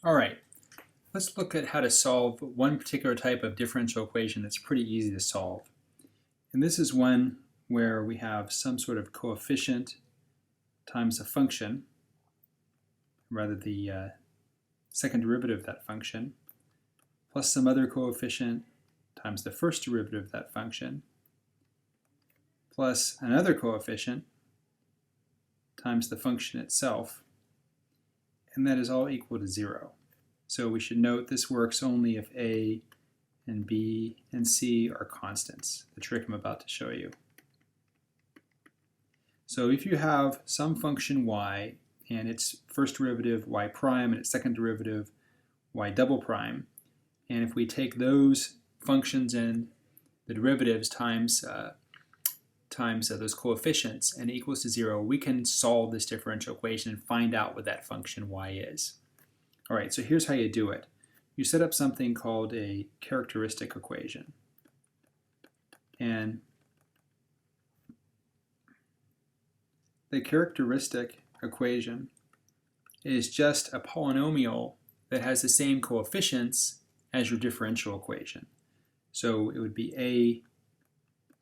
All right, let's look at how to solve one particular type of differential equation that's pretty easy to solve. And this is one where we have some sort of coefficient times a function, rather the second derivative of that function, plus some other coefficient times the first derivative of that function, plus another coefficient times the function itself, and that is all equal to 0. So we should note this works only if a and b and c are constants, the trick I'm about to show you. So if you have some function y and its first derivative y prime and its second derivative y double prime, and if we take those functions and the derivatives times those coefficients and it equals to 0, we can solve this differential equation and find out what that function y is. All right, so here's how you do it. You set up something called a characteristic equation. And the characteristic equation is just a polynomial that has the same coefficients as your differential equation. So it would be a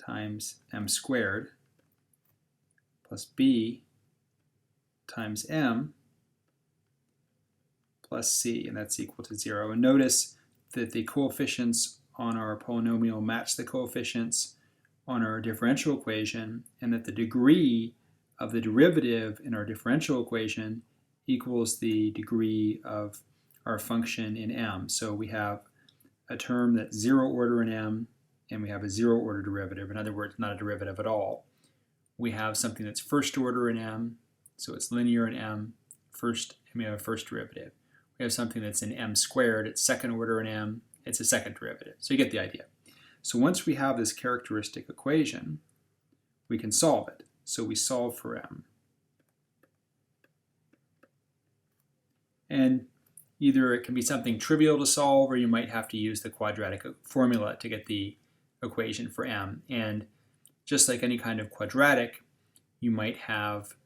times m squared plus b times m plus c, and that's equal to 0. And notice that the coefficients on our polynomial match the coefficients on our differential equation, and that the degree of the derivative in our differential equation equals the degree of our function in m. So we have a term that's 0 order in m, and we have a 0 order derivative. In other words, not a derivative at all. We have something that's first order in m, so it's linear in m, and we have a first derivative. We have something that's in m squared, it's second order in m, it's a second derivative. So you get the idea. So once we have this characteristic equation, we can solve it. So we solve for m. And either it can be something trivial to solve, or you might have to use the quadratic formula to get the equation for m. And just like any kind of quadratic, you might have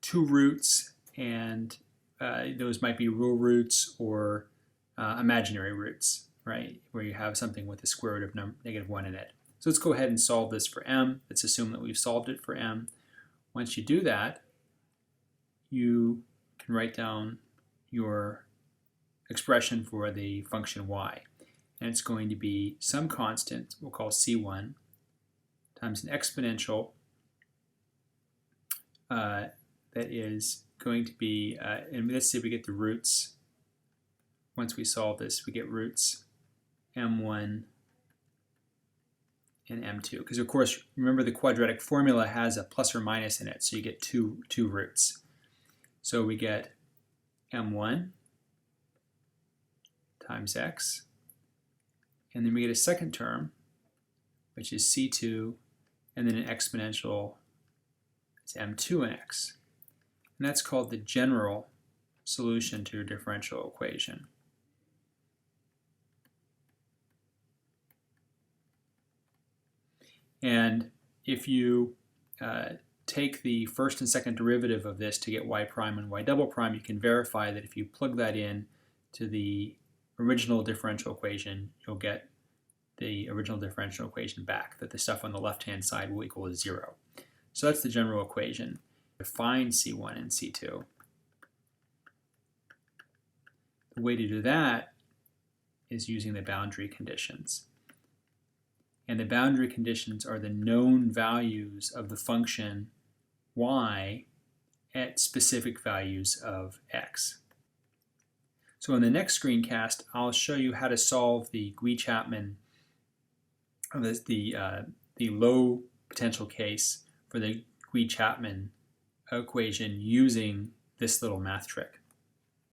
two roots, and those might be real roots or imaginary roots, right? Where you have something with the square root of -1 in it. So let's go ahead and solve this for m. Let's assume that we've solved it for m. Once you do that, you can write down your expression for the function y. And it's going to be some constant, we'll call c1, times an exponential that is going to be, and let's see if we get the roots. Once we solve this, we get roots m1 and m2. Because of course, remember the quadratic formula has a plus or minus in it, so you get two roots. So we get m1 times x, and then we get a second term, which is c2, and then an exponential, it's m2 and x. And that's called the general solution to your differential equation. And if you take the first and second derivative of this to get y prime and y double prime, you can verify that if you plug that in to the original differential equation, you'll get the original differential equation back, that the stuff on the left-hand side will equal to 0. So that's the general equation. Define c1 and c2. The way to do that is using the boundary conditions. And the boundary conditions are the known values of the function y at specific values of x. So in the next screencast, I'll show you how to solve the Gui-Chapman, the low potential case for the Gui-Chapman equation using this little math trick.